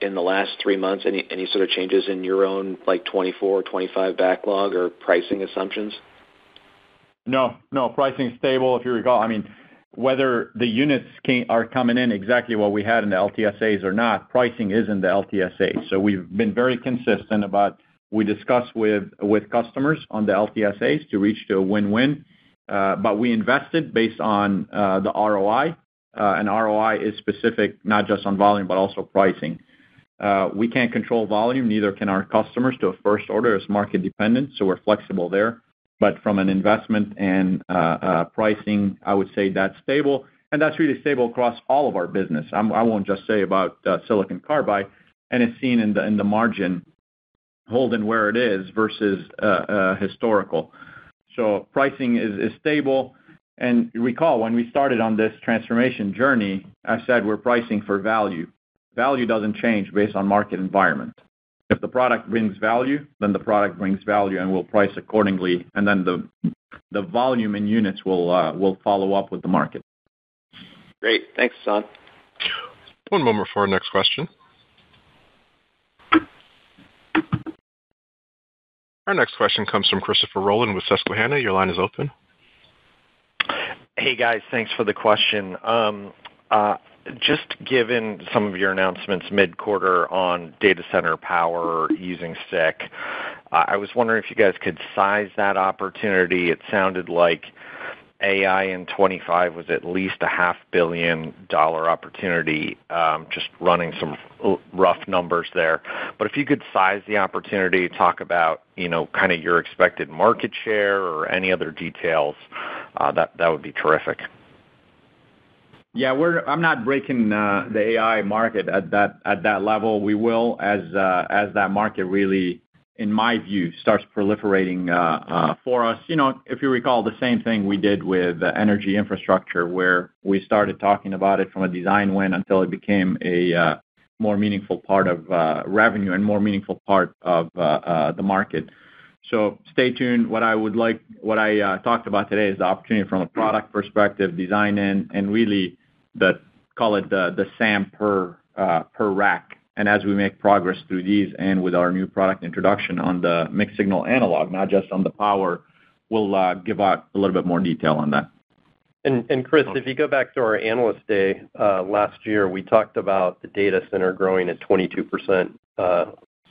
in the last 3 months? Any sort of changes in your own, 24 or 25 backlog or pricing assumptions? No, pricing is stable. If you recall, whether the units are coming in exactly what we had in the LTSAs or not, pricing is in the LTSA. So we've been very consistent about, we discuss with customers on the LTSAs to reach to a win-win, but we invested based on the ROI, and ROI is specific not just on volume but also pricing. We can't control volume, neither can our customers to a first order. It's market dependent, so we're flexible there. But from an investment and pricing, I would say that's stable, and that's really stable across all of our business. I won't just say about silicon carbide, and it's seen in the margin holding where it is versus historical. So pricing is stable. And recall, when we started on this transformation journey, I said we're pricing for value. Value doesn't change based on market environment. If the product brings value, then the product brings value, and we'll price accordingly, and then the volume in units will follow up with the market. Great. Thanks, Hassane. One moment for our next question. Our next question comes from Christopher Rowland with Susquehanna. Your line is open. Hey, guys. Thanks for the question. Just given some of your announcements mid-quarter on data center power using SiC, I was wondering if you guys could size that opportunity. It sounded like AI in 25 was at least a $500 million opportunity, just running some rough numbers there. But if you could size the opportunity, talk about, kind of your expected market share or any other details, that would be terrific. Yeah, I'm not breaking the AI market at that level. We will as that market really, in my view, starts proliferating for us. If you recall, the same thing we did with energy infrastructure, where we started talking about it from a design win until it became a more meaningful part of revenue and more meaningful part of the market. So stay tuned. What I talked about today is the opportunity from a product perspective, design in, and really call it the SAM per rack. And as we make progress through these and with our new product introduction on the mixed signal analog, not just on the power, we'll give out a little bit more detail on that. And Chris, if you go back to our Analyst Day last year, we talked about the data center growing at 22%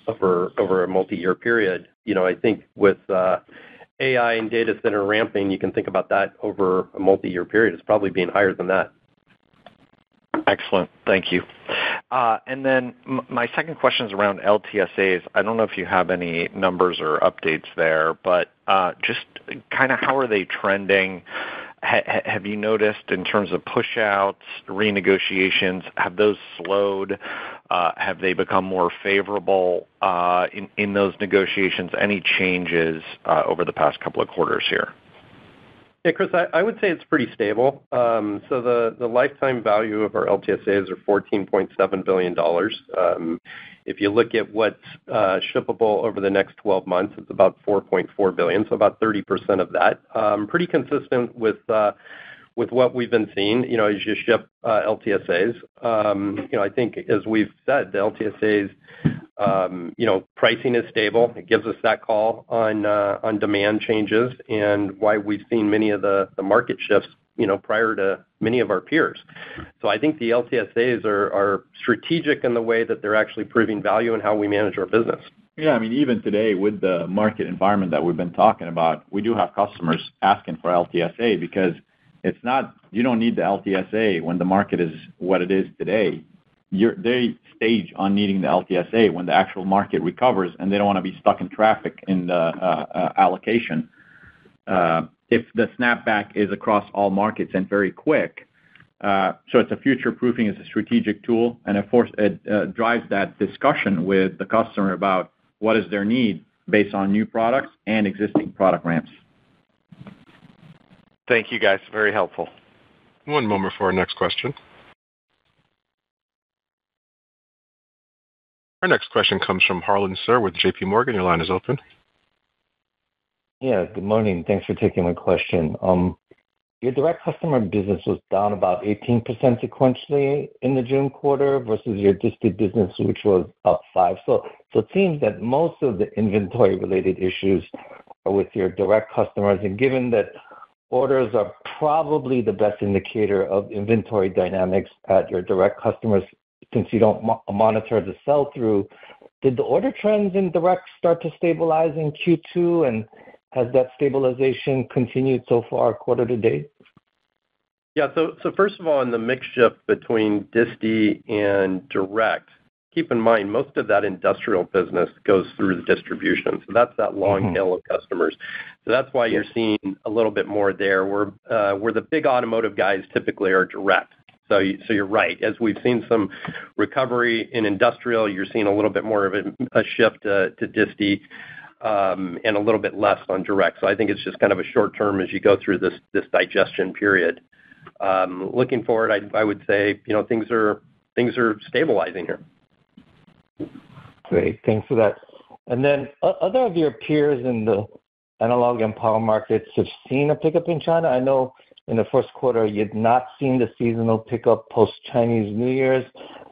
over a multi-year period. I think with AI and data center ramping, you can think about that over a multi-year period. It's probably being higher than that. Excellent. Thank you. And then my second question is around LTSAs. I don't know if you have any numbers or updates there, but just kind of how are they trending? Have you noticed in terms of push-outs, renegotiations, have those slowed? Have they become more favorable in those negotiations? Any changes over the past couple of quarters here? Yeah, Chris, I would say it's pretty stable. So the lifetime value of our LTSAs are $14.7 billion. If you look at what's shippable over the next 12 months, it's about $4.4 billion, so about 30% of that. Pretty consistent with what we've been seeing, as you ship LTSAs. I think as we've said, the LTSAs, pricing is stable. It gives us that call on demand changes and why we've seen many of the market shifts, prior to many of our peers. So I think the LTSAs are strategic in the way that they're actually proving value in how we manage our business. Yeah, I mean, even today with the market environment that we've been talking about, we do have customers asking for LTSA because it's not, you don't need the LTSA when the market is what it is today. They stage on needing the LTSA when the actual market recovers, and they don't want to be stuck in traffic in the allocation. If the snapback is across all markets and very quick, so it's a future-proofing, it's a strategic tool, and of course, it drives that discussion with the customer about what is their need based on new products and existing product ramps. Thank you, guys. Very helpful. One moment for our next question. Our next question comes from Harlan Sur with J.P. Morgan. Your line is open. Yeah, good morning. Thanks for taking my question. Your direct customer business was down about 18% sequentially in the June quarter versus your discrete business, which was up 5%. So it seems that most of the inventory-related issues are with your direct customers, and given that orders are probably the best indicator of inventory dynamics at your direct customers, since you don't monitor the sell-through, did the order trends in direct start to stabilize in Q2, and has that stabilization continued so far quarter to date? Yeah, so first of all, in the mix shift between disti and direct, keep in mind, most of that industrial business goes through the distribution. So that's that long tail of customers. So that's why you're seeing a little bit more there. Where the big automotive guys typically are direct. So you're right. As we've seen some recovery in industrial, you're seeing a little bit more of a shift to disti and a little bit less on direct. So I think it's just kind of a short term as you go through this digestion period. Looking forward, I would say things are stabilizing here. Great, thanks for that. And then other of your peers in the analog and power markets have seen a pickup in China. I know in the first quarter you had not seen the seasonal pickup post-Chinese New Year's.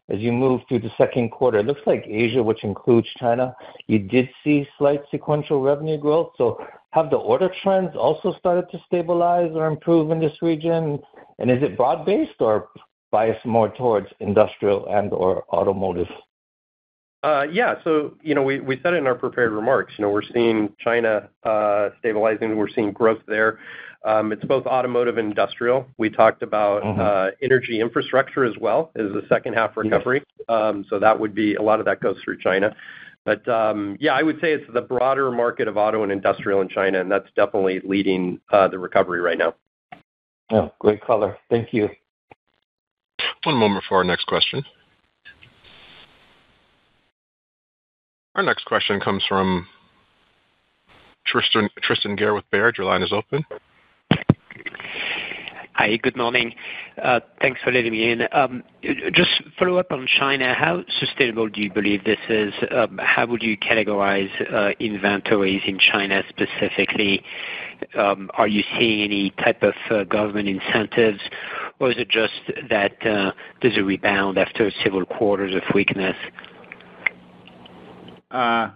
As you move through the second quarter, it looks like Asia, which includes China, you did see slight sequential revenue growth. So have the order trends also started to stabilize or improve in this region? And is it broad-based or biased more towards industrial and or automotive? Yeah, so we said it in our prepared remarks. We're seeing China stabilizing. We're seeing growth there. It's both automotive and industrial. We talked about energy infrastructure as well as the second half recovery. So that would be a lot of that goes through China. But yeah, I would say it's the broader market of auto and industrial in China, and that's definitely leading the recovery right now. Oh, great color. Thank you. One moment for our next question. Our next question comes from Tristan Gerra with Baird. Your line is open. Hi, good morning. Thanks for letting me in. Just follow up on China. How sustainable do you believe this is? How would you categorize inventories in China specifically? Are you seeing any type of government incentives, or is it just that there's a rebound after several quarters of weakness? I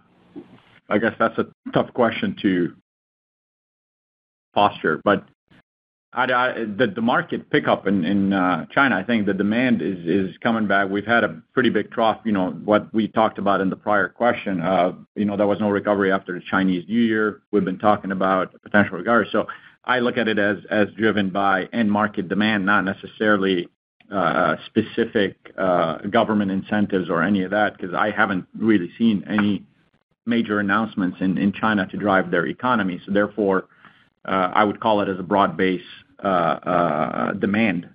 guess that's a tough question to posture, but the market pickup in China, I think the demand is coming back. We've had a pretty big trough, what we talked about in the prior question. There was no recovery after the Chinese New Year. We've been talking about potential recovery. So I look at it as driven by end market demand, not necessarily specific government incentives or any of that, because I haven't really seen any major announcements in China to drive their economy. So therefore, I would call it as a broad-based demand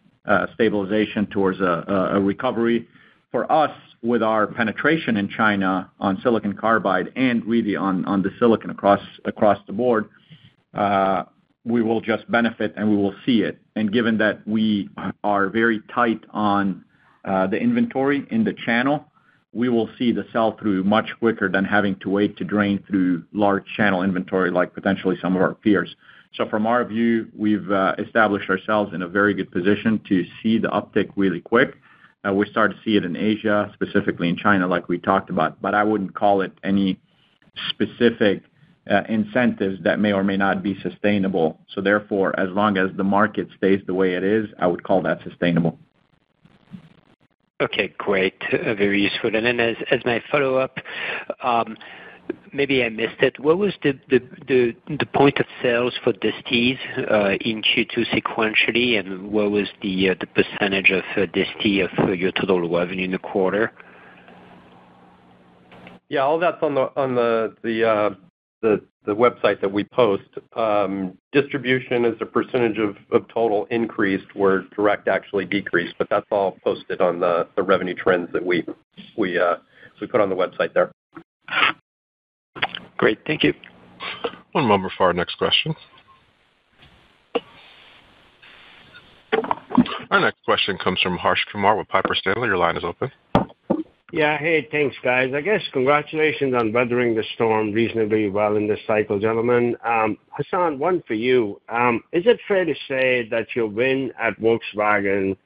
stabilization towards a recovery. For us, with our penetration in China on silicon carbide and really on the silicon across the board, we will just benefit and we will see it. And given that we are very tight on the inventory in the channel, we will see the sell-through much quicker than having to wait to drain through large channel inventory like potentially some of our peers. So from our view, we've established ourselves in a very good position to see the uptick really quick. We start to see it in Asia, specifically in China, like we talked about, but I wouldn't call it any specific incentives that may or may not be sustainable. So therefore, as long as the market stays the way it is, I would call that sustainable. Okay, great. Very useful. And then as my follow-up, maybe I missed it. What was the point of sales for disties in Q2 sequentially, and what was the percentage of disti of your total revenue in the quarter? Yeah, all that's on the website that we post. Distribution as a percentage of total increased, where direct actually decreased, but that's all posted on the revenue trends that we put on the website there. Great, thank you. One moment for our next question. Our next question comes from Harsh Kumar with Piper Sandler. Your line is open. Yeah, hey, thanks, guys. I guess congratulations on weathering the storm reasonably well in this cycle, gentlemen. Hassan, one for you. Is it fair to say that your win at Volkswagen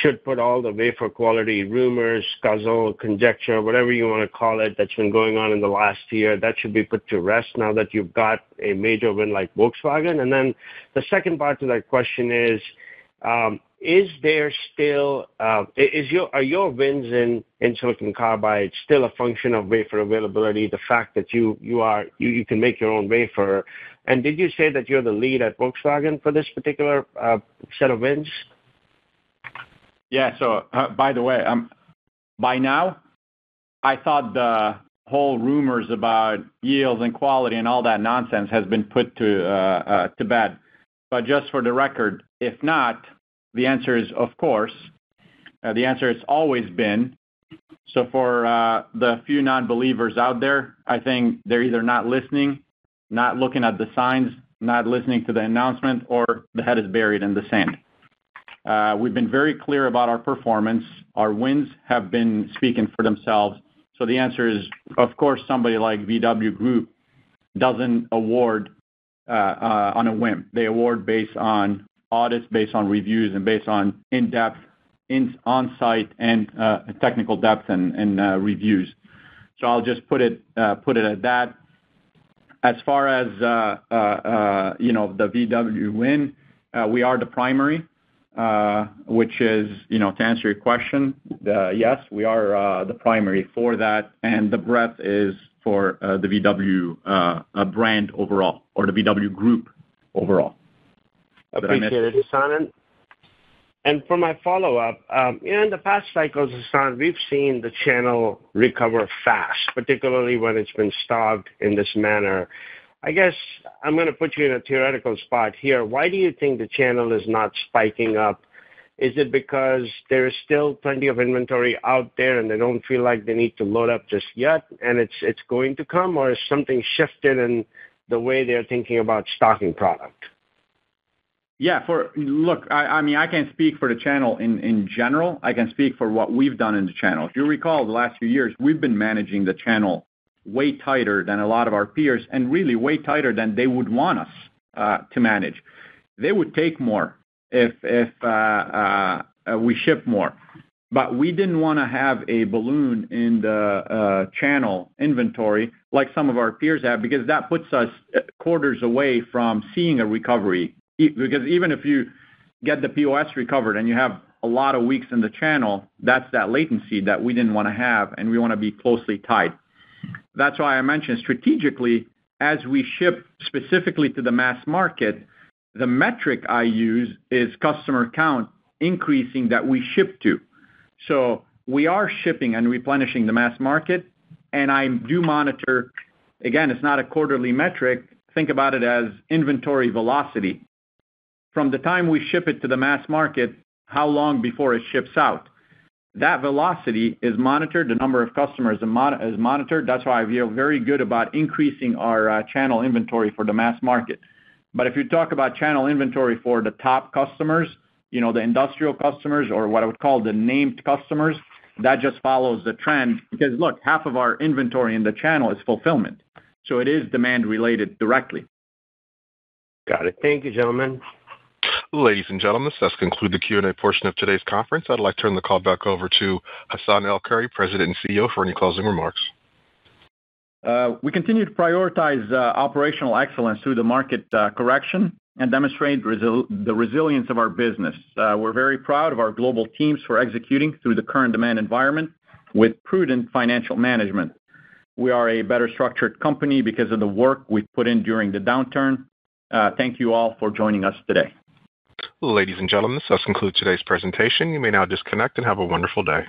should put all the wafer quality rumors, scuzzle, conjecture, whatever you want to call it, that's been going on in the last year, that should be put to rest now that you've got a major win like Volkswagen? And then the second part to that question is there still are your wins in silicon carbide still a function of wafer availability, the fact that you can make your own wafer? And did you say that you're the lead at Volkswagen for this particular set of wins? Yeah, so by the way, by now, I thought the whole rumors about yields and quality and all that nonsense has been put to bed. But just for the record, if not, the answer is, of course. The answer has always been. So for the few non-believers out there, I think they're either not listening, not looking at the signs, not listening to the announcement, or the head is buried in the sand. We've been very clear about our performance. Our wins have been speaking for themselves. So the answer is, of course, somebody like VW Group doesn't award on a whim. They award based on audits, based on reviews, and based on in-depth, on-site, and technical depth and reviews. So I'll just put it at that. As far as the VW win, we are the primary. Which is, to answer your question, yes, we are the primary for that, and the breadth is for the VW brand overall, or the VW Group overall. Appreciate it, Hassan. And for my follow-up, in the past cycles, Hassan, we've seen the channel recover fast, particularly when it's been starved in this manner. I guess I'm going to put you in a theoretical spot here. Why do you think the channel is not spiking up? Is it because there is still plenty of inventory out there and they don't feel like they need to load up just yet and it's going to come, or is something shifted in the way they're thinking about stocking product? Yeah, I can't speak for the channel in general. I can speak for what we've done in the channel. If you recall, the last few years, we've been managing the channel way tighter than a lot of our peers, and really way tighter than they would want us to manage. They would take more if we ship more. But we didn't want to have a balloon in the channel inventory like some of our peers have, because that puts us quarters away from seeing a recovery. Because even if you get the POS recovered and you have a lot of weeks in the channel, that's that latency that we didn't want to have, and we want to be closely tied. That's why I mentioned strategically, as we ship specifically to the mass market, the metric I use is customer count increasing that we ship to. So we are shipping and replenishing the mass market, and I do monitor, again, it's not a quarterly metric, think about it as inventory velocity. From the time we ship it to the mass market, how long before it ships out? That velocity is monitored. The number of customers is monitored. That's why I feel very good about increasing our channel inventory for the mass market. But if you talk about channel inventory for the top customers, the industrial customers or what I would call the named customers, that just follows the trend because, look, half of our inventory in the channel is fulfillment. So it is demand related directly. Got it. Thank you, gentlemen. Ladies and gentlemen, this does conclude the Q&A portion of today's conference. I'd like to turn the call back over to Hassane El-Khoury, President and CEO, for any closing remarks. We continue to prioritize operational excellence through the market correction and demonstrate the resilience of our business. We're very proud of our global teams for executing through the current demand environment with prudent financial management. We are a better structured company because of the work we've put in during the downturn. Thank you all for joining us today. Ladies and gentlemen, this does conclude today's presentation. You may now disconnect and have a wonderful day.